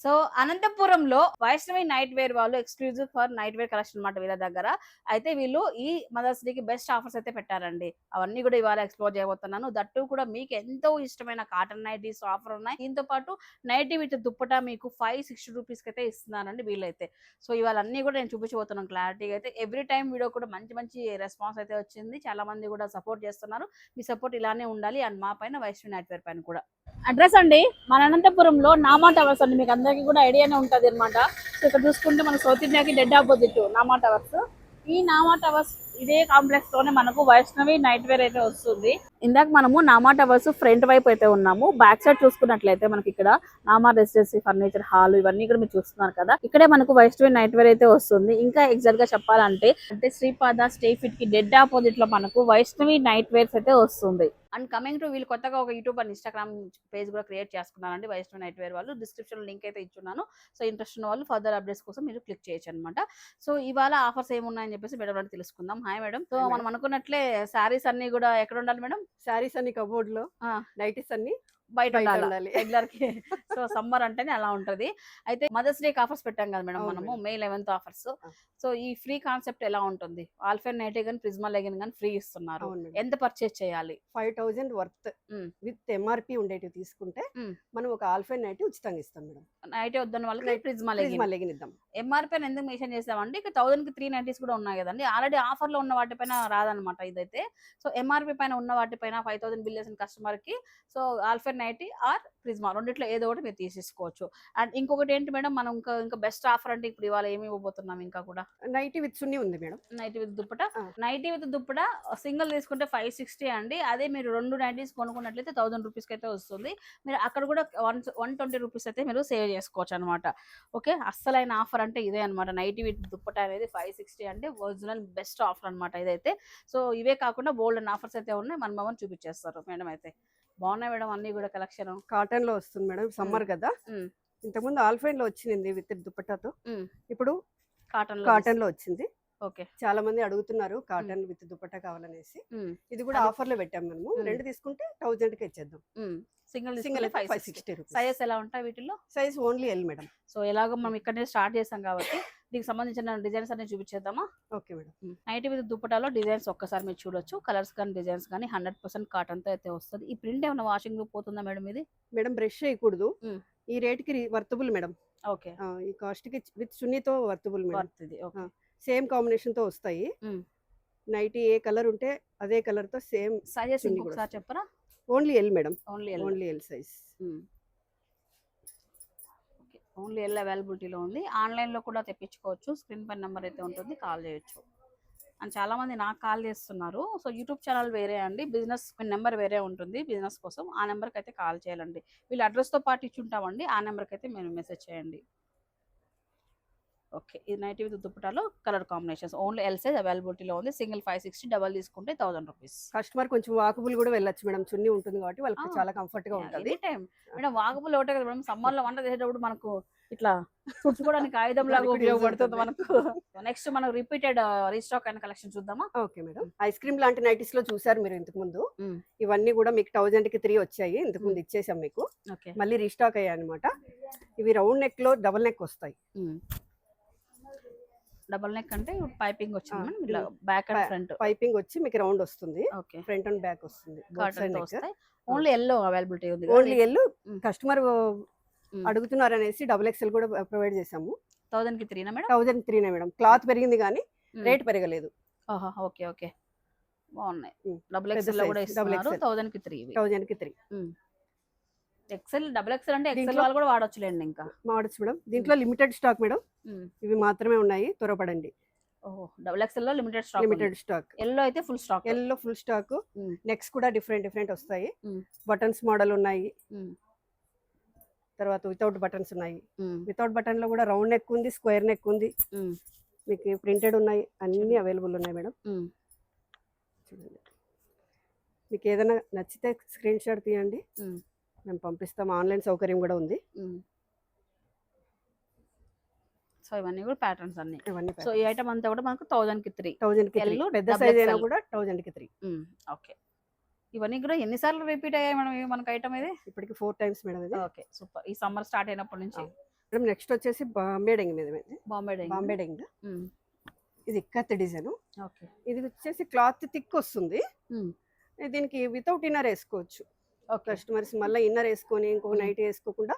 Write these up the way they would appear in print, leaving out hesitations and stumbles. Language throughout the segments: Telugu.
సో అనంతపురంలో వైష్ణవి నైట్ వేర్ వాళ్ళు exclusive for night wear collection అన్నమాట వీళ్ళ దగ్గర. అయితే వీళ్ళు ఈ మదర్స్ డేకి బెస్ట్ ఆఫర్స్ అయితే పెట్టారండి. అవన్నీ కూడా ఇవాళ ఎక్స్ప్లోర్ చేయబోతున్నాను. దట్టు కూడా మీకు ఎంతో ఇష్టమైన కాటన్ నైటీస్ ఆఫర్ ఉన్నాయి. దీంతో పాటు నైటీ విత్ దుప్పటా మీకు 560 రూపీస్కి అయితే ఇస్తున్నారండి వీళ్ళైతే. సో ఇవాళ అన్ని కూడా నేను చూపించబోతున్నాను క్లారిటీగా అయితే. ఎవ్రీ టైం వీడియో కూడా మంచి మంచి రెస్పాన్స్ అయితే వచ్చింది. చాలా మంది కూడా సపోర్ట్ చేస్తున్నారు. మీ సపోర్ట్ ఇలానే ఉండాలి అండ్ మా పైన వైష్ణవి నైట్ వేర్ పైన కూడా. అడ్రస్ అండి మన అనంతపురంలో నామా టవర్స్ అండి, మీకు అందరికీ కూడా ఐడియానే ఉంటుంది అనమాట. సో ఇక్కడ చూసుకుంటే మన సౌత్ ఇండియాకి డెడ్ ఆపోజిట్ నామా టవర్స్. ఈ నామా టవర్స్ ఇదే కాంప్లెక్స్ లోనే మనకు వైష్ణవి నైట్ వేర్ అయితే వస్తుంది. ఇందాక మనము నామా టవర్స్ ఫ్రంట్ వైపు అయితే ఉన్నాము. బ్యాక్ సైడ్ చూసుకున్నట్లయితే మనకి ఇక్కడ నామా రెసిడెన్సీ ఫర్నిచర్ హాల్ ఇవన్నీ కూడా మీరు చూస్తున్నారు కదా. ఇక్కడే మనకు వైష్ణవి నైట్ వేర్ అయితే వస్తుంది. ఇంకా ఎగ్జాక్ట్ గా చెప్పాలంటే శ్రీపాద స్టే ఫిట్ కి డెడ్ ఆపోజిట్ లో మనకు వైష్ణవి నైట్ వేర్స్ అయితే వస్తుంది. అండ్ కమింగ్ టు వీళ్ళు కొత్తగా ఒక యూట్యూబ్ అండ్ ఇన్స్టాగ్రామ్ పేజ్ కూడా క్రియేట్ చేసుకున్నారండి వైష్ణవి నైట్ వేర్ వాళ్ళు. డిస్క్రిప్షన్ లింక్ అయితే ఇచ్చున్నాను. సో ఇంట్రెస్ట్ ఉన్న వాళ్ళు ఫర్దర్ అప్డేట్స్ కోసం మీరు క్లిక్ చేయొచ్చు అనమాట. సో ఇవాళ ఆఫర్స్ ఏమున్నాయని చెప్పేసి మేడం అని తెలుసుకుందాం. Hi madam. సో మనం అనుకున్నట్లే శారీస్ అన్ని కూడా ఎక్కడ ఉండాలి మేడం? శారీస్ అన్ని కబోర్డ్ లో, నైటీస్ అన్ని బయట ఉండాలి రెగ్యులర్ కి. సో సమ్మర్ అంటేనే అలా ఉంటది. అయితే మదర్స్ డే ఆఫర్స్ పెట్టాం కదా మేడం మనము, May 11th ఆఫర్స్. సో ఈ ఫ్రీ కాన్సెప్ట్ ఎలా ఉంటుంది? ఆల్ఫెన్ నైటీ గానీ ప్రిజ్మా లెగిన్ గానీ ఫ్రీ ఇస్తున్నారు. ఎంత పర్చేస్ చేయాలి? 5000 వర్త్ విత్ ఎంఆర్పి ఉండేటివి తీసుకుంటే మనం ఒక ఆల్ఫెన్ నైటీ ఉచితంగా ఇస్తాం మేడం. నైటీ వద్దన్న వాళ్ళకి ప్రిజ్మా లెగిన్ ఇద్దాం. ఎంఆర్పి అని ఎందుకు మెన్షన్ చేసామంటే ఇక 1000 కి 3 నైటీస్ కూడా ఉన్నాయి కదండి. ఆల్రెడీ ఆఫర్ లో ఉన్న వాటిపైన రాదనమాట ఇదైతే. సో ఎంఆర్పి పైన ఉన్న వాటిపైన 5000 బిల్ చేసిన కస్టమర్ కి సో ఆల్ఫెన్ నైటీ ఆర్ ప్రిజ్మా రెండిట్లో ఏదో ఒకటి మీరు తీసేసుకోవచ్చు. అండ్ ఇంకొకటి ఏంటి మేడం, మనం ఇంకా బెస్ట్ ఆఫర్ అంటే ఇప్పుడు ఇవాళ ఏమి ఇవ్వబోతున్నాం? ఇంకా కూడా నైటీ విత్ చున్నీ ఉంది మేడం. నైటీ విత్ దుప్పట. నైటీ విత్ దుప్పట సింగిల్ తీసుకుంటే 560 అండి. అదే మీరు 2 నైటీస్ కొనుక్కున్నట్లయితే 1000 రూపీస్ అయితే వస్తుంది. మీరు అక్కడ కూడా 120 రూపీస్ అయితే మీరు సేవ్ చేసుకోవచ్చు అనమాట. ఓకే, అస్సలైన ఆఫర్ అంటే ఇదే అనమాట. నైటీ విత్ దుప్పట అనేది 560 అంటే ఒరిజినల్ బెస్ట్ ఆఫర్ అనమాట ఇదైతే. సో ఇవే కాకుండా బోల్డ్ ఆఫర్స్ అయితే ఉన్నాయి. మన మమ్మల్ని చూపించేస్తారు మేడం. అయితే బాగున్నాయి మేడం అన్ని కూడా కలెక్షన్. కాటన్ లో వస్తుంది మేడం, సమ్మర్ కదా. ఇంతకుముందు ఆల్ఫైన్ లో వచ్చింది విత్ దుపట్టాతో, ఇప్పుడు కాటన్ లో వచ్చింది. ఓకే, చాలా మంది అడుగుతున్నారు కాటన్ విత్ దుపట్టా కావాలనేసి. ఇది కూడా ఆఫర్ లో పెట్టాం మనము. రెండు తీసుకుంటే 1000 కి ఇచ్చేద్దాం. Single 560 rupees. సైజెస్ ఎలా ఉంటాయి వీటిలో? Size only L madam. So ఎలాగో మనం ఇక్కడనే స్టార్ట్ చేసాం కాబట్టి దీనికి సంబంధించిన డిజైన్స్ అన్ని చూపించేద్దామా? Okay madam. నైటీ విత్ దుప్పటాలో డిజైన్స్ ఒక్కసారి మీరు చూడొచ్చు. కలర్స్ కానీ డిజైన్స్ కానీ 100% కాటన్ తో అయితే వస్తుంది. ఈ ప్రింట్ ఏమైనా వాషింగ్ లో పోతుందా మేడం? ఇది మేడం బ్రష్ చేయకూడదు. ఈ రేట్ కి వర్తబుల్ మేడం. ఓకే, ఈ కాస్ట్ కి విత్ చున్నీతో worthable madam. Okay, same combination తో వస్తాయి. నైటీ ఏ కలర్ ఉంటే అదే కలర్ తో సేమ్. సైజెస్ ఇంకొకసారి చెప్పరా? Only L madam. Only L size. Only L అవైలబిలిటీలో ఉంది. ఆన్లైన్లో కూడా తెప్పించుకోవచ్చు. స్క్రీన్ పైన నెంబర్ అయితే ఉంటుంది, కాల్ చేయొచ్చు. అండ్ చాలా మంది నాకు కాల్ చేస్తున్నారు. సో యూట్యూబ్ ఛానల్ వేరే అండి, బిజినెస్ నెంబర్ వేరే ఉంటుంది బిజినెస్ కోసం. ఆ నెంబర్కి అయితే కాల్ చేయాలండి. వీళ్ళు అడ్రస్తో పాటు ఇచ్చుంటామండి. ఆ నెంబర్కి అయితే మీరు మెసేజ్ చేయండి. ఓకే, ఇది నైటీ విత్ దుప్పటాలో colour combinations only L size అవైలబిలిటీలో ఉంది. సింగిల్ 560, డబల్ తీసుకుంటే 1000 రూపీస్. కస్టమర్ కొంచెం వాకబుల్ కూడా వెళ్ళొచ్చు మేడం. చున్నీ ఉంటుంది కాబట్టి వాళ్ళకి చాలా కంఫర్ట్ గా ఉంటుంది. మేడం వాకబుల్ ఒకటే కదా మేడం, సమ్మర్ లో వంట చేసేటప్పుడు మనకు ఇట్లా తుడుచుకోవడానికి ఆయుధం లాగా ఉపయోగపడుతుంది మనకు. నెక్స్ట్ మనం రిపీటెడ్ రీస్టాక్ అయిన కలెక్షన్ చూద్దామా? Okay madam. ఐస్ క్రీమ్ లాంటి నైటీస్ లో చూసారు మీరు ఇంతకు ముందు. ఇవన్నీ కూడా మీకు 1000 కి 3 వచ్చాయి. ఇంతకు ముందు ఇచ్చేసాం మీకు, మళ్ళీ రీస్టాక్ అయ్యాయి అనమాట. ఇవి రౌండ్ నెక్ లో డబుల్ నెక్ వస్తాయి. డబుల్ నెక్ అంటే పైపింగ్ వచ్చింది, బ్యాక్ అండ్ ఫ్రంట్ పైపింగ్ వచ్చి మీకు రౌండ్ వస్తుంది. ఫ్రంట్ అండ్ బ్యాక్ వస్తుంది. ఓన్లీ ఎల్లో అవైలబిలిటీ ఉంది. Only yellow. కస్టమర్ అడుగుతున్నారు అనేసి డబుల్ ఎక్స్ఎల్ కూడా ప్రొవైడ్ చేసాము. 1000 కి 3 మేడం? 1000 కి 3 మేడం. క్లాత్ పెరిగింది కానీ రేట్ పెరగలేదు. ఓకే ఓకే, బాగున్నాయి. డబుల్ ఎక్స్ఎల్ కూడా ఇస్తున్నారు. 1000 కి 3. 1000 కి 3. ఎక్సెల్ డబుల్ ఎక్సెల్ అంటే ఎక్సెల్ వాళ్ళు కూడా వాడొచ్చులేండి. ఇంకా వాడచ్చు మేడం. దీంట్లో లిమిటెడ్ స్టాక్ మేడం. ఇవి మాత్రమే ఉన్నాయి, త్వరపడండి. డబుల్ ఎక్సెల్ లో లిమిటెడ్ స్టాక్. ఎల్లో అయితే full stock. Yellow full stock. Necks కూడా డిఫరెంట్ వస్తాయి. బటన్స్ మోడల్ ఉన్నాయి. తర్వాత వితౌట్ బటన్స్ ఉన్నాయి. వితౌట్ బటన్ లో కూడా రౌండ్ నెక్ ఉంది, స్క్వేర్ నెక్ ఉంది, మీకు ప్రింటెడ్ ఉన్నాయి. అన్ని అవైలబుల్ ఉన్నాయి మేడం. చూడండి, మీకు ఏదైనా నచ్చితే స్క్రీన్ షాట్ తీయండి, మేము పంపిస్తాం. ఆన్లైన్ సౌకర్యం కూడా ఉంది. సో ఇవన్నీ కూడా ప్యాటర్న్స్ అన్ని. సో ఈ ఐటమ్ అంతా కూడా మనకు 1000 కి 3. 1000 కి 3. పెద్ద సైజ్ అయినా కూడా 1000 కి 3. ఓకే, ఇవన్నీ కూడా ఎన్నిసార్లు రిపీట్ అయ్యాయి మేడం మనకు ఐటమ్ ఇది? ఇప్పటికి 4 టైమ్స్ మేడం ఇది. Okay, super. ఈ సమ్మర్ స్టార్ట్ అయినప్పటి నుంచి మేడం నెక్స్ట్ వచ్చేసి బాంబే డెంగ్ మీద బాంబే డెంగ్ ఇది ఇక్కత్ డిజైన్. ఓకే. ఇది వచ్చేసి క్లాత్ థిక్ వస్తుంది. దీనికి వితౌట్ ఇన్నర్ వేసుకోవచ్చు. కస్టమర్స్ మళ్ళీ ఇన్నర్ వేసుకొని ఇంకొక నైట్ వేసుకోకుండా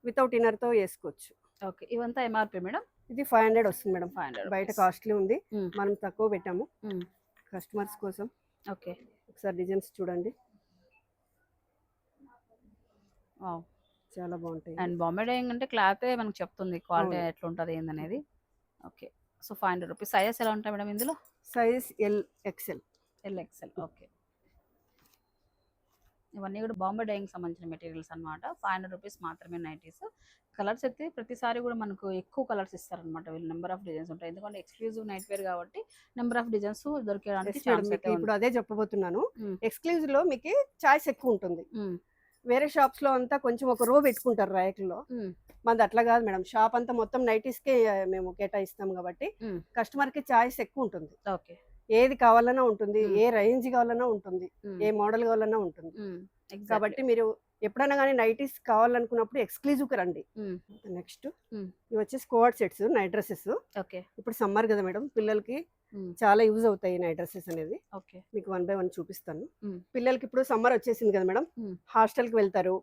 వితౌట్ ఇన్నర్తో వేసుకోవచ్చు. ఓకే. ఇవంతా ఎంఆర్పి మేడం? ఇది 500 వస్తుంది మేడం. 500 బయట కాస్ట్లీ ఉంది, మనం తక్కువ పెట్టాము కస్టమర్స్ కోసం. ఓకే. ఒకసారి డిజైన్స్ చూడండి, చాలా బాగుంటాయి. అండ్ బాంబే డైయింగ్ అంటే క్లాత్ మనకు చెప్తుంది క్వాలిటీ ఎట్లుంటుంది ఏందనేది. ఓకే. So 500 rupees. సైజెస్ ఎలా ఉంటాయి మేడం ఇందులో? Size L XL. ఓకే. ఇవన్నీ కూడా బాంబే డైయింగ్ సంబంధించిన మెటీరియల్స్ అనమాట. 500 రూపీస్ మాత్రమే నైటీస్. కలర్స్ అయితే ప్రతిసారి కూడా మనకు ఎక్కువ కలర్స్ ఇస్తారనమాట. వీళ్ళు నెంబర్ ఆఫ్ డిజైన్స్ ఉంటాయి, ఎందుకంటే ఎక్స్క్లూజివ్ నైట్ వేర్ కాబట్టి నెంబర్ ఆఫ్ డిజైన్స్ దొరికేయడానికి ఛాన్స్ అయితే ఇప్పుడు అదే చెప్పబోతున్నాను. ఎక్స్క్లూజివ్ లో మీకు చాయిస్ ఎక్కువ ఉంటుంది. వేరే షాప్స్ లో అంతా కొంచెం ఒక రో పెట్టుకుంటారు ర్యాక్లో, మనది అట్లా కాదు మేడం. షాప్ అంతా మొత్తం నైటీస్ కే మేము కేటాయిస్తాం కాబట్టి కస్టమర్ కి చాయిస్ ఎక్కువ ఉంటుంది. ఓకే. ఏది కావాలన్నా ఉంటుంది, ఏ రేంజ్ కావాలన్నా ఉంటుంది, ఏ మోడల్ కావాలన్నా ఉంటుంది. కాబట్టి మీరు ఎప్పుడైనా కానీ నైటీస్ కావాలనుకున్నప్పుడు ఎక్స్క్లూజివ్ కి రండి. నెక్స్ట్ ఇవి వచ్చేసి co-ord sets night dresses. Okay. ఇప్పుడు సమ్మర్ కదా మేడం, పిల్లలకి చాలా యూజ్ అవుతాయి నైట్ డ్రెస్సెస్ అనేది. ఓకే. మీకు 1 by 1 చూపిస్తాను. పిల్లలకి ఇప్పుడు సమ్మర్ వచ్చేసింది కదా మేడం, హాస్టల్ కి వెళ్తారు,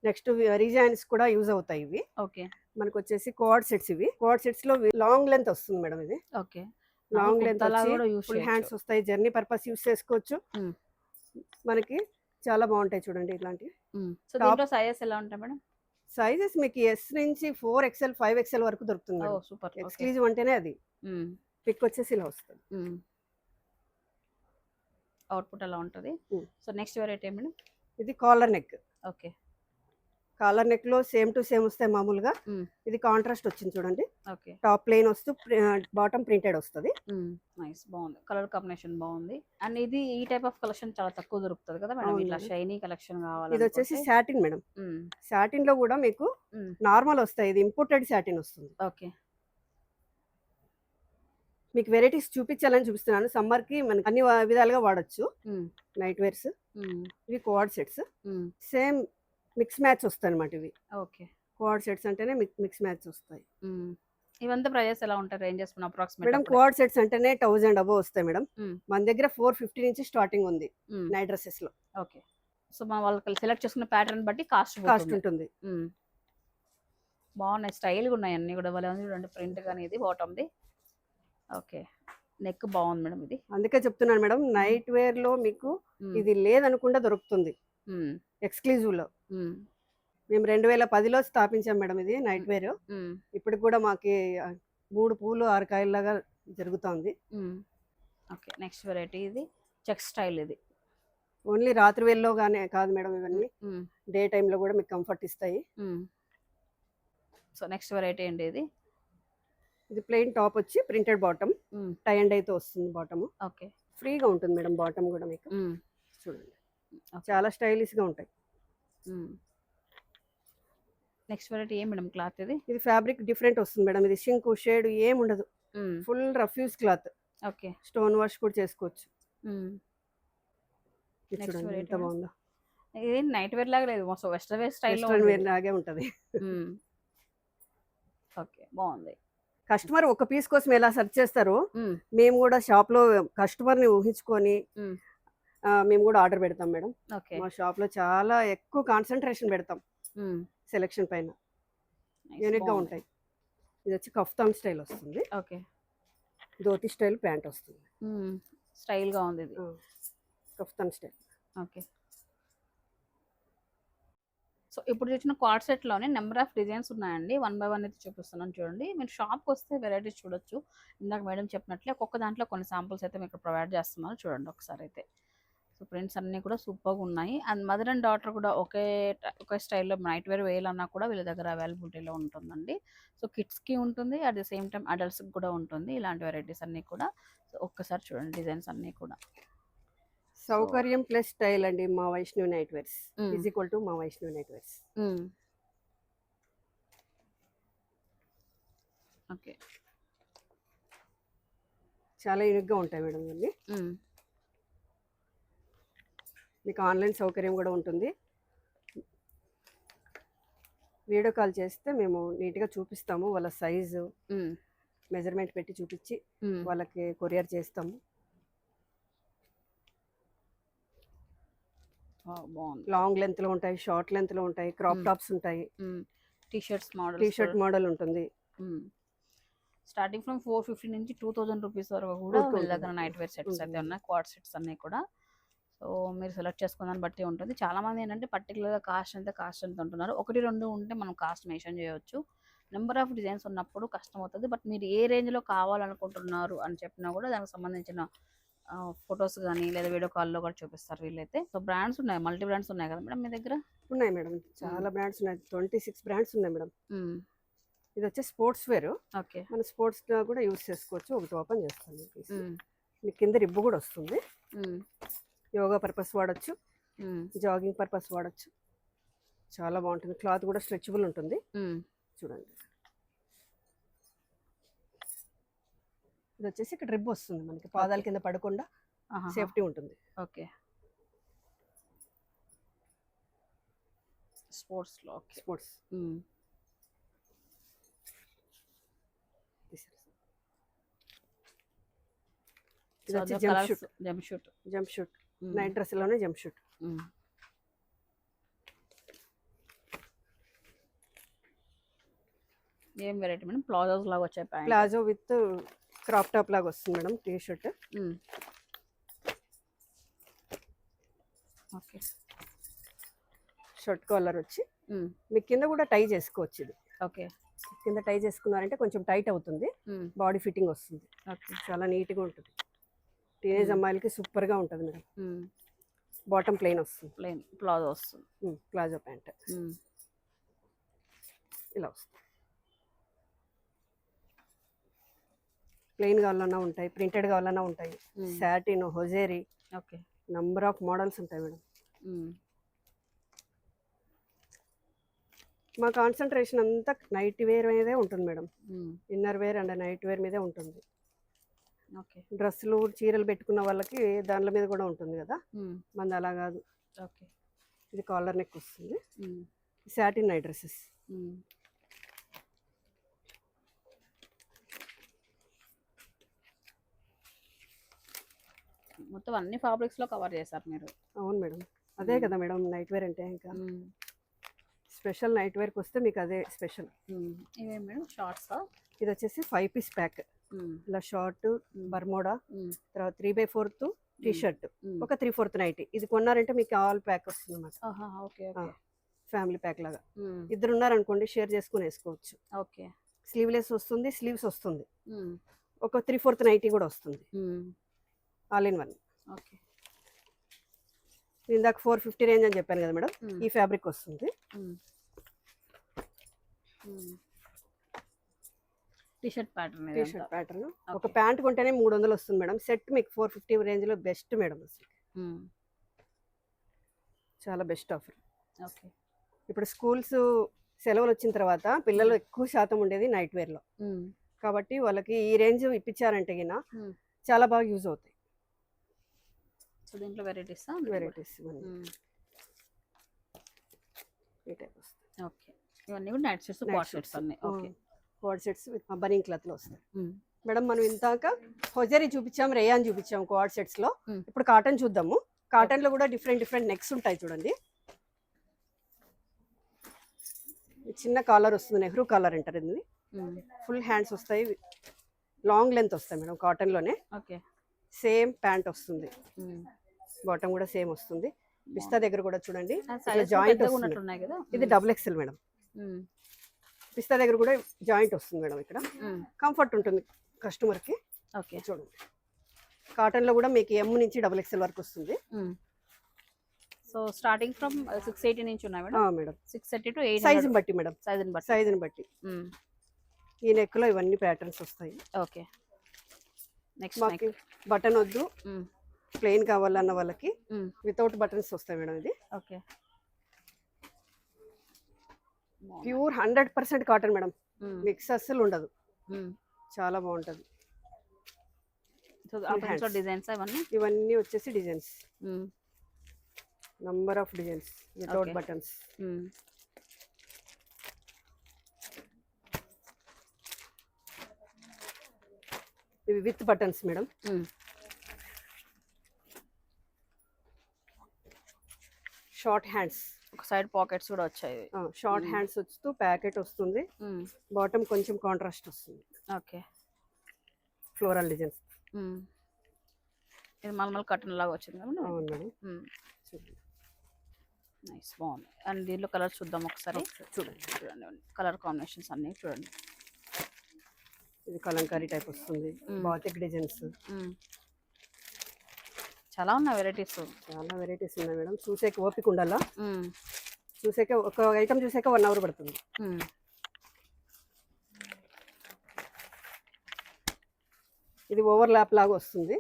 నెక్స్ట్ రీజైన్స్ కూడా యూజ్ అవుతాయి ఇవి. ఓకే. మనకు వచ్చేసి కోఆర్డ్ సెట్స్. ఇవి కోఆర్డ్ సెట్స్ లో లాంగ్ లెంత్ వస్తుంది మేడం. ఇది okay. Long length full hands వస్తాయి, జర్నీ పర్పస్ యూస్ చేసుకోవచ్చు. మనకి చాలా బాగుంటాయి చూడండి ఇట్లాంటివి. సో దీంట్లో సైజెస్ ఎలా ఉంటాయి మేడం? సైజెస్ మీకు ఎస్ నుంచి 4XL 5XL వరకు దొరుకుతుంది. సూపర్. ఎక్స్క్లూజివ్ అంటేనే అది. పిక్ వచ్చేసి ఇలా వస్తుంది. అవుట్పుట్ అలా ఉంటుంది. So next variety madam? ఇది collar neck. Okay. Collar neck లో సేమ్ టు సేమ్ వస్తాయి మామూలుగా. ఇది కాంట్రాస్ట్ వచ్చింది చూడండి. ఓకే. టాప్ ప్లెయిన్ వస్తూ బాటమ్ ప్రింటెడ్ వస్తుంది. నైస్, బాగుంది. కలర్ కాంబినేషన్ బాగుంది. అండ్ ఇది ఈ టైప్ ఆఫ్ కలెక్షన్ చాలా తక్కువ దొరుకుతుంది కదా మేడం, ఇట్లా షైనీ కలెక్షన్ కావాలి. ఇది వచ్చేసి సాటిన్ మేడం. సాటిన్ లో కూడా మీకు నార్మల్ వస్తాయి, ఇది ఇంపోర్టెడ్ సాటిన్ వస్తుంది. ఓకే. మీకు వెరైటీస్ చూపించాలని చూపిస్తున్నాను. సమ్మర్ కి మనకి అన్ని విధాలుగా వాడచ్చు నైట్ వేర్స్. ఇవి co-ord sets, same mix match వస్తాయి అనమాట ఇవి. ఓకే. కోఆర్డ్ సెట్స్ అంటేనే మిక్స్ మ్యాచ్ వస్తాయి. ఇవంతా ప్రైజెస్ ఎలా ఉంటాయి, ranges approximate? Madam co-ord sets అంటేనే 1000 అబోవ్ వస్తాయి మేడం. మన దగ్గర 450 నుంచి స్టార్టింగ్ ఉంది నైట్ డ్రెస్సెస్ లో. ఓకే. సో మన వాళ్ళకి సెలెక్ట్ చేసుకున్న ప్యాటర్న్ బట్టి కాస్ట్ ఉంటుంది. బాగున్నాయి, స్టైల్గా ఉన్నాయి అన్ని కూడా. వాళ్ళ చూడండి ప్రింట్ కానీ ఇది బాటమ్ది. ఓకే. నెక్ బాగుంది మేడం. ఇది అందుకే చెప్తున్నాను మేడం, నైట్ వేర్ లో మీకు ఇది లేదనుకుండా దొరుకుతుంది ఎక్స్క్లూజివ్ లో. మేము 2010లో స్థాపించాం మేడం ఇది నైట్ వేర్. ఇప్పుడు కూడా మాకు 3 పూలు 6 కాయల్లాగా జరుగుతుంది. ఓకే. నెక్స్ట్ వెరైటీ ఇది చెక్ స్టైల్. ఇది ఓన్లీ రాత్రి వేళలో గానే కాదు మేడం, ఇవన్నీ డే టైంలో కూడా మీకు కంఫర్ట్ ఇస్తాయి. సో నెక్స్ట్ వెరైటీ ఏంటి? ఇది ప్లెయిన్ టాప్ వచ్చి ప్రింటెడ్ బాటమ్, టై అండ్ అయితే వస్తుంది బాటమ్. ఓకే. ఫ్రీగా ఉంటుంది మేడం బాటమ్ కూడా మీకు. చూడండి చాలా స్టైలిష్ గా ఉంటాయి. నెక్స్ట్ వెరైటీ ఏం మేడం క్లాత్? ఇది ఫ్యాబ్రిక్ డిఫరెంట్ వస్తుంది మేడం. ఇది షింక్ షేడ్ ఏం ఉండదు, full రఫ్యూజ్ cloth. Okay. Stone wash కూడా చేసుకోవచ్చు. చూడండి ఎంత బాగుందో. ఇది నైట్ వేర్ లాగా లేదు, మొత్తం వెస్టర్న్ వేర్ స్టైల్లో వేర్ లాగే ఉంటది. ఓకే, బాగుంది. కస్టమర్ ఒక పీస్ కోసం ఎలా సెర్చ్ చేస్తారో మేము కూడా షాప్ లో కస్టమర్ ని ఊహించుకొని మేము కూడా ఆర్డర్ పెడతాం మేడం. మా షాప్ లో చాలా ఎక్కువ కాన్సన్ట్రేషన్ పెడతాం సెలెక్షన్ పైన. యూనిక్ గా ఉంటాయి. ఇది వచ్చి కఫ్తాన్ స్టైల్ వస్తుంది. ఓకే. ధోతి స్టైల్ ప్యాంట్ వస్తుంది. స్టైల్ గా ఉంది ఇది, కఫ్తాన్ స్టైల్. ఓకే. సో ఇప్పుడు చూసిన క్వాడ్ సెట్లోనే నెంబర్ ఆఫ్ డిజైన్స్ ఉన్నాయండి. 1 by 1 అయితే చూపిస్తున్నాను చూడండి. మీరు షాప్కి వస్తే వెరైటీస్ చూడొచ్చు. ఇందాక మేడం చెప్పినట్లే ఒక్కొక్క దాంట్లో కొన్ని శాంపుల్స్ అయితే మీకు ప్రొవైడ్ చేస్తున్నారు. చూడండి ఒకసారి అయితే. సో ప్రింట్స్ అన్నీ కూడా సూపర్గా ఉన్నాయి. అండ్ మదర్ అండ్ డాటర్ కూడా ఒకే స్టైల్లో నైట్ వేర్ వేయాలన్నా కూడా వీళ్ళ దగ్గర అవైలబిలిటీలో ఉంటుందండి. సో కిడ్స్కి ఉంటుంది, అట్ ది సేమ్ టైం అడల్ట్స్కి కూడా ఉంటుంది ఇలాంటి వెరైటీస్ అన్నీ కూడా. సో ఒక్కసారి చూడండి డిజైన్స్ అన్నీ కూడా. సౌకర్యం ప్లస్ స్టైల్ అండి మా Vaishnavi night wears is equal to మా వైష్ణవి నైట్ వేర్స్. ఓకే. చాలా యూనిక్గా ఉంటాయి మేడం ఇవన్నీ. మీకు ఆన్లైన్ సౌకర్యం కూడా ఉంటుంది. వీడియో కాల్ చేస్తే మేము నీట్గా చూపిస్తాము, వాళ్ళ సైజు మెజర్మెంట్ పెట్టి చూపించి వాళ్ళకి కొరియర్ చేస్తాము. బాగుంది. లాంగ్ లెంత్లో ఉంటాయి, షార్ట్ లెంత్లో ఉంటాయి, క్రాప్ టాప్స్ ఉంటాయి, టీ షర్ట్ మోడల్ ఉంటుంది. స్టార్టింగ్ ఫ్రమ్ 450 నుంచి 2000 రూపీస్ వరకు కూడా ఉంటుంది. వీళ్ళ దగ్గర నైట్ వేర్ సెట్స్ అయితే ఉన్నాయి, క్వాడ్ సెట్స్ అన్నీ కూడా. సో మీరు సెలెక్ట్ చేసుకున్న దాన్ని బట్టి ఉంటుంది. చాలా మంది ఏంటంటే పర్టికులర్గా కాస్ట్ ఎంత ఉంటున్నారు. 1-2 ఉంటే మనం కాస్ట్ మెన్షన్ చేయొచ్చు. నెంబర్ ఆఫ్ డిజైన్స్ ఉన్నప్పుడు కష్టం అవుతుంది. బట్ మీరు ఏ రేంజ్లో కావాలనుకుంటున్నారు అని చెప్పినా కూడా దానికి సంబంధించిన ఫొటోస్ కానీ లేదా వీడియో కాల్లో కూడా చూపిస్తారు వీళ్ళైతే. సో బ్రాండ్స్ ఉన్నాయి, మల్టీ బ్రాండ్స్ ఉన్నాయి కదా మేడం మీ దగ్గర? ఉన్నాయి మేడం, చాలా బ్రాండ్స్ ఉన్నాయి, 26 బ్రాండ్స్ ఉన్నాయి మేడం. ఇది వచ్చి స్పోర్ట్స్ వేర్. ఓకే, మన స్పోర్ట్స్ కూడా యూస్ చేసుకోవచ్చు. ఒకటి ఓపెన్ చేస్తాను, మీకు కింద రిబ్బు కూడా వస్తుంది. యోగా పర్పస్ వాడచ్చు, జాగింగ్ పర్పస్ వాడచ్చు. చాలా బాగుంటుంది. క్లాత్ కూడా స్ట్రెచబుల్ ఉంటుంది. చూడండి, ఇది వచ్చేసి ఇక్కడ రిబ్ వస్తుంది మనకి, పాదాల కింద పడకుండా సేఫ్టీ ఉంటుంది. ఓకే, స్పోర్ట్స్లో స్పోర్ట్స్. ఇది వచ్చి జంప్ షూట్ నైట్ డ్రెస్ లోనే జంప్ షూట్. ఏం వెరైటీ మేడం? ప్లాజోస్ లాగా వచ్చాయి, ప్లాజో విత్ క్రాప్ టాప్ లాగా వస్తుంది madam, T shirt. Okay, shirt collar వచ్చి మీకు కింద కూడా టై చేసుకోవచ్చు. ఇది ఓకే, కింద టై చేసుకున్నారంటే కొంచెం టైట్ అవుతుంది, బాడీ ఫిట్టింగ్ వస్తుంది. ఓకే, చాలా నీట్గా ఉంటుంది. టీనేజ్ అమ్మాయిలకి సూపర్గా ఉంటుంది మేడం. బాటమ్ ప్లెయిన్ వస్తుంది, ప్లెయిన్ ప్లాజో వస్తుంది, ప్లాజో ప్యాంట్ ఇలా వస్తుంది. ప్లెయిన్ కావాలన్నా ఉంటాయి, ప్రింటెడ్ కావాలన్నా ఉంటాయి, satin, hosiery. Okay, number of models ఉంటాయి మేడం. మా కాన్సన్ట్రేషన్ అంతా నైట్ వేర్ మీదే ఉంటుంది madam. Inner wear and night wear మీదే ఉంటుంది. ఓకే, డ్రెస్సులు చీరలు పెట్టుకున్న వాళ్ళకి దానిల మీద కూడా ఉంటుంది కదా, మంది అలా కాదు. ఓకే, ఇది కాలర్ నెక్ వస్తుంది, సాటిన్ నైట్ డ్రెస్సెస్. మొత్తం అన్ని ఫ్యాబ్రిక్స్ లో కవర్ చేశారు మీరు. అవును మేడం, అదే కదా మేడం నైట్ వేర్ అంటే. ఇంకా స్పెషల్ నైట్ వేర్కి వస్తే మీకు అదే స్పెషల్. ఇవే మేడం షార్ట్స్. ఇది వచ్చేసి 5 పీస్ ప్యాక్. ఇలా షార్ట్, బర్మోడా, తర్వాత 3/4 టీ షర్ట్, ఒక 3/4 నైటీ. ఇది కొన్నారంటే మీకు ఆల్ ప్యాక్ వస్తుంది అన్నమాట, ఫ్యామిలీ ప్యాక్ లాగా. ఇద్దరు ఉన్నారనుకోండి షేర్ చేసుకుని వేసుకోవచ్చు. ఓకే, స్లీవ్లెస్ వస్తుంది, స్లీవ్స్ వస్తుంది, ఒక 3/4 నైటీ కూడా వస్తుంది, ఆల్ ఇన్ వన్. ఓకే, ఇందాక 450 రేంజ్ అని చెప్పాను కదా మేడం, ఈ ఫ్యాబ్రిక్ వస్తుంది. T-shirt pattern. T-shirt pattern. ఒక ప్యాంట్ కొంటేనే 300 వస్తుంది మేడం. సెట్ మీకు 450 రేంజ్ లో బెస్ట్ మేడం. అసలు చాలా బెస్ట్ ఆఫర్. ఓకే, ఇప్పుడు స్కూల్స్ సెలవులు వచ్చిన తర్వాత పిల్లలు ఎక్కువ శాతం ఉండేది నైట్ వేర్ లో, కాబట్టి వాళ్ళకి ఈ రేంజ్ ఇప్పించారంటే గిన చాలా బాగా యూజ్ అవుతాయి. సో దీంట్లో వెరైటీస్ ఈ టైప్ వస్తాయి. ఓకే, ఇవన్నీ కూడా నైట్ షర్ట్స్, క్వాడ్ షర్ట్స్ అన్ని. ఓకే, క్వాడ్ సెట్స్ విత్ బనింగ్ క్లాత్ లో వస్తాయి మేడం. మనం ఇంతాక హొజరీ చూపించాం, రేయాన్ చూపించాం క్వాడ్ సెట్స్ లో. ఇప్పుడు కాటన్ చూద్దాము. కాటన్ లో కూడా డిఫరెంట్ నెక్స్ ఉంటాయి చూడండి. చిన్న కాలర్ వస్తుంది, నెహ్రూ కాలర్ అంటారు. ఇది ఫుల్ హ్యాండ్స్ వస్తాయి, లాంగ్ లెంత్ వస్తాయి మేడం కాటన్ లోనే. ఓకే, సేమ్ ప్యాంట్ వస్తుంది, బాటమ్ కూడా సేమ్ వస్తుంది. పిస్తా దగ్గర కూడా చూడండి జాయింట్ వస్తుంది. ఇది XXL మేడం. పిస్తా దగ్గర కూడా జాయింట్ వస్తుంది మేడం. ఇక్కడ కంఫర్ట్ ఉంటుంది కస్టమర్ కి. ఓకే, చూడండి కాటన్ లో కూడా మీకు M నుంచి XXL వరకు వస్తుంది. సో స్టార్టింగ్ ఫ్రమ్ 680 నుంచి ఉన్నాయి మేడం. మేడం 630 to 800 సైజ్ బట్టి మేడం, సైజుని బట్టి. ఈ నెక్ లో ఇవన్నీ ప్యాటర్న్స్ వస్తాయి. ఓకే, నెక్స్ట్ బటన్ వద్దు, ప్లెయిన్ కావాలన్న వాళ్ళకి వితౌట్ బటన్స్ వస్తాయి మేడం. ఇది okay, pure 100% cotton madam, mix అస్సలు ఉండదు. చాలా బాగుంటది. డిజైన్స్ ఇవన్నీ వచ్చేసి designs, number of designs without buttons. ఇవి with buttons madam. Short hands, ఒక సైడ్ పాకెట్స్ కూడా వచ్చాయి. షార్ట్ హ్యాండ్స్ వస్తూ ప్యాకెట్ వస్తుంది. బాటమ్ కొంచెం కాంట్రాస్ట్ వస్తుంది. Okay, floral designs. ఇది మల్మల్ కటన్ లాగా వచ్చింది కదా. అవును మేడం. నైస్, బాగుంది. అండ్ దీంట్లో కలర్ చూద్దాం ఒకసారి. చూడండి చూడండి కలర్ కాంబినేషన్స్ అన్ని చూడండి. ఇది కలంకారీ టైప్ వస్తుంది. బాతిక్ డిజైన్స్ చాలా ఉన్నాయి వెరైటీస్. చాలా వెరైటీస్ ఉన్నాయి మేడం. చూసేకి ఓపిక ఉండాలా. చూసాక ఒక ఐటమ్ చూసాక 1 అవర్ పడుతుంది. ఇది ఓవర్ ల్యాప్ లాగా వస్తుంది.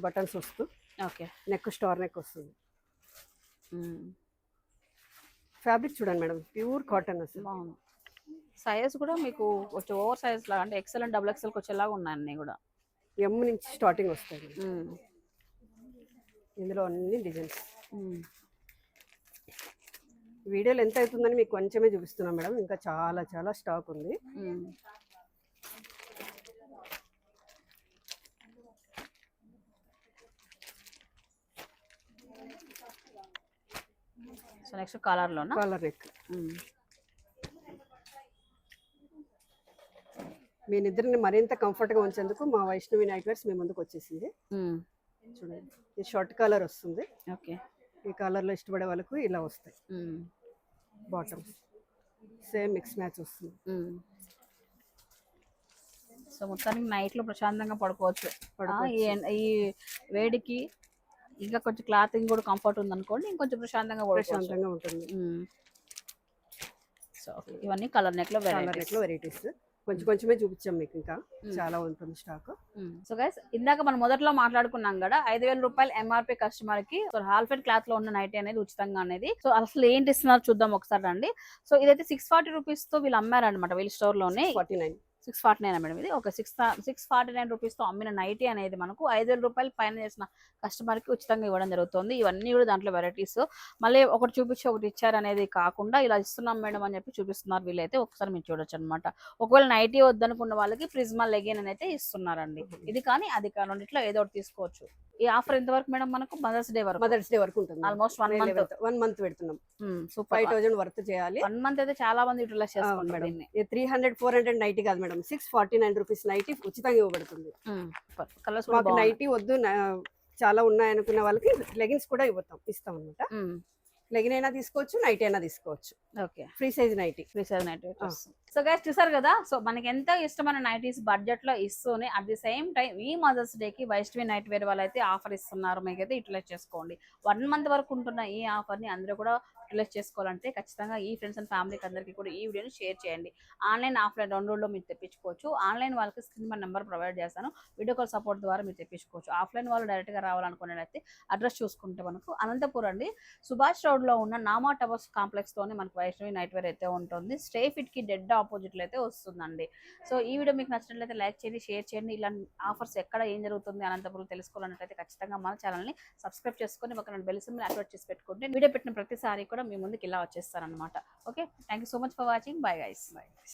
బటన్స్ వస్తూ ఓకే, నెక్ స్టార్ నెక్ వస్తుంది. ఫ్యాబ్రిక్ చూడండి మేడం, ప్యూర్ కాటన్ అసలు. బాగుంది. సైజ్ కూడా మీకు కొంచెం ఓవర్ సైజ్ లాగా అంటే ఎక్సెల్ అండ్ XXLకి వచ్చేలాగా ఉన్నాయి అన్నీ కూడా. ఎమ్ నుంచి స్టార్టింగ్ వస్తుంది. ఇందులో అన్ని డిజైన్స్. వీడియోలు ఎంత అవుతుందని మీకు కొంచెమే చూపిస్తున్నాం మేడం, ఇంకా చాలా చాలా స్టాక్ ఉంది. సో నెక్స్ట్ కలర్లోనా? Collar neck. మీ నిద్రని మరింత కంఫర్ట్గా ఉంచేందుకు మా వైష్ణవి నైట్ వేర్స్ మీ ముందుకు వచ్చేసింది. చూడండి, ఇది షార్ట్ కలర్ వస్తుంది. ఓకే, ఈ కలర్లో ఇష్టపడే వాళ్ళకు ఇలా వస్తాయి. బాటమ్స్ సేమ్ మిక్స్ మ్యాచ్ వస్తుంది. సో మొత్తానికి నైట్లో ప్రశాంతంగా పడుకోవచ్చు. ఈ వేడికి ఇంకా కొంచెం క్లాతింగ్ కూడా కంఫర్ట్ ఉంది అనుకోండి, ఇంకొంచెం ప్రశాంతంగా ఉంటుంది. సో ఇవన్నీ కలర్ నెక్లో వెరైటీస్. కొంచెం కొంచెమే చూపించాం మీకు, ఇంకా చాలా ఉంటుంది స్టాక్. సో గైస్, ఇందాక మనం మొదట్లో మాట్లాడుకున్నాం కదా 5,000 రూపాయలు MRP కస్టమర్ కి హాల్ ఫెడ్ క్లాత్ లో ఉన్న నైటీ అనేది ఉచితంగా అనేది. సో అసలు ఏంటి ఇస్తున్నారు చూద్దాం ఒకసారి రండి. సో ఇదైతే 640 రూపీస్ తో వీళ్ళు అమ్మారనమాట వీళ్ళ స్టోర్ లోనే. 649 మేడం ఇది. ఒక 649 రూపీస్ తో అమ్మిన నైటీ అనేది మనకు 5,000 రూపాయలు పైన చేసిన కస్టమర్ కి ఉచితంగా ఇవ్వడం జరుగుతుంది. ఇవన్నీ కూడా దాంట్లో వెరైటీస్. మళ్ళీ ఒకటి చూపించి ఒకటి ఇచ్చారు అనేది కాకుండా ఇలా ఇస్తున్నాం మేడం అని చెప్పి చూపిస్తున్నారు వీళ్ళైతే. ఒకసారి మీరు చూడొచ్చు అనమాట. ఒకవేళ నైటీ వద్దనుకున్న వాళ్ళకి ప్రిజ్మా లెగిన్ అని అయితే ఇస్తున్నారండి. ఇది కానీ అది కానీ రెండిట్లో ఏదో ఒకటి తీసుకోవచ్చు. ఈ ఆఫర్ ఎంతవరకు మేడం మనకు? మదర్స్ డే వరకు ఉంటుంది. ఆల్మోస్ట్ 1 మంత్ పెడుతున్నాం. సూపర్ 5,000 వర్త్ చేయాలి. 1 మంత్ అయితే చాలా మంది యూటిలైజ్ చేసుకుంటారు. 300-400 నైటీ కాదు మేడం, 649 రూపీస్ నైటీ ఉచితంగా ఇవ్వబడుతుంది. మాకు నైటీ వద్దు చాలా ఉన్నాయనుకున్న వాళ్ళకి లెగిన్స్ కూడా ఇస్తాం అనమాట. లెగిన్ అయినా తీసుకోవచ్చు, నైట్ అయినా తీసుకోవచ్చు. Okay, free size nighty. So guys చూసారు కదా. సో మనకి ఎంతో ఇష్టమైన నైటీస్ బడ్జెట్ లో ఇస్తూనే అట్ ది సేమ్ టైం ఈ మదర్స్ డే కి వైష్ణవి నైట్ వేర్ వాళ్ళు అయితే ఆఫర్ ఇస్తున్నారు. మీకైతే యూటిలైజ్ చేసుకోండి. 1 మంత్ వరకు ఉంటున్న ఈ ఆఫర్ ని అందరూ కూడా యూటిలైజ్ చేసుకోవాలంటే ఖచ్చితంగా ఈ ఫ్రెండ్స్ అండ్ ఫ్యామిలీకి అందరికీ కూడా ఈ వీడియోని షేర్ చేయండి. ఆన్లైన్ ఆఫ్లైన్ రెండులో మీరు తెప్పించుకోవచ్చు. ఆన్లైన్ వాళ్ళకి స్క్రీన్ మీద నెంబర్ ప్రొవైడ్ చేస్తాను, వీడియో కాల్ సపోర్ట్ ద్వారా మీరు తెప్పించుకోవచ్చు. ఆఫ్లైన్ వాళ్ళు డైరెక్ట్ గా రావాలనుకునేటైతే అడ్రస్ చూసుకుంటే మనకు అనంతపురం అండి, సుభాష్ రోడ్ లో ఉన్న నామా టవర్స్ కాంప్లెక్స్ తోనే మనకు వైష్ణవి నైట్ వేర్ అయితే ఉంటుంది. స్టే ఫిట్ కి డెడ్ ఆపోజిట్ లో అయితే వస్తుందండి. సో ఈ వీడియో మీకు నచ్చినట్లయితే లైక్ చేయండి, షేర్ చేయండి. ఇలాంటి ఆఫర్స్ ఎక్కడ ఏం జరుగుతుంది అనంతపురం తెలుసుకోవాలన్నట్లయితే ఖచ్చితంగా మన ఛానల్ ని సబ్స్క్రైబ్ చేసుకొని ఒక బెల్ సింబల్ యాక్టివేట్ చేసి పెట్టుకుంటే వీడియో పెట్టిన ప్రతిసారి కూడా మీ ముందుకు ఇలా వచ్చేస్తారనమాట. Okay, thank you so much for watching. Bye guys.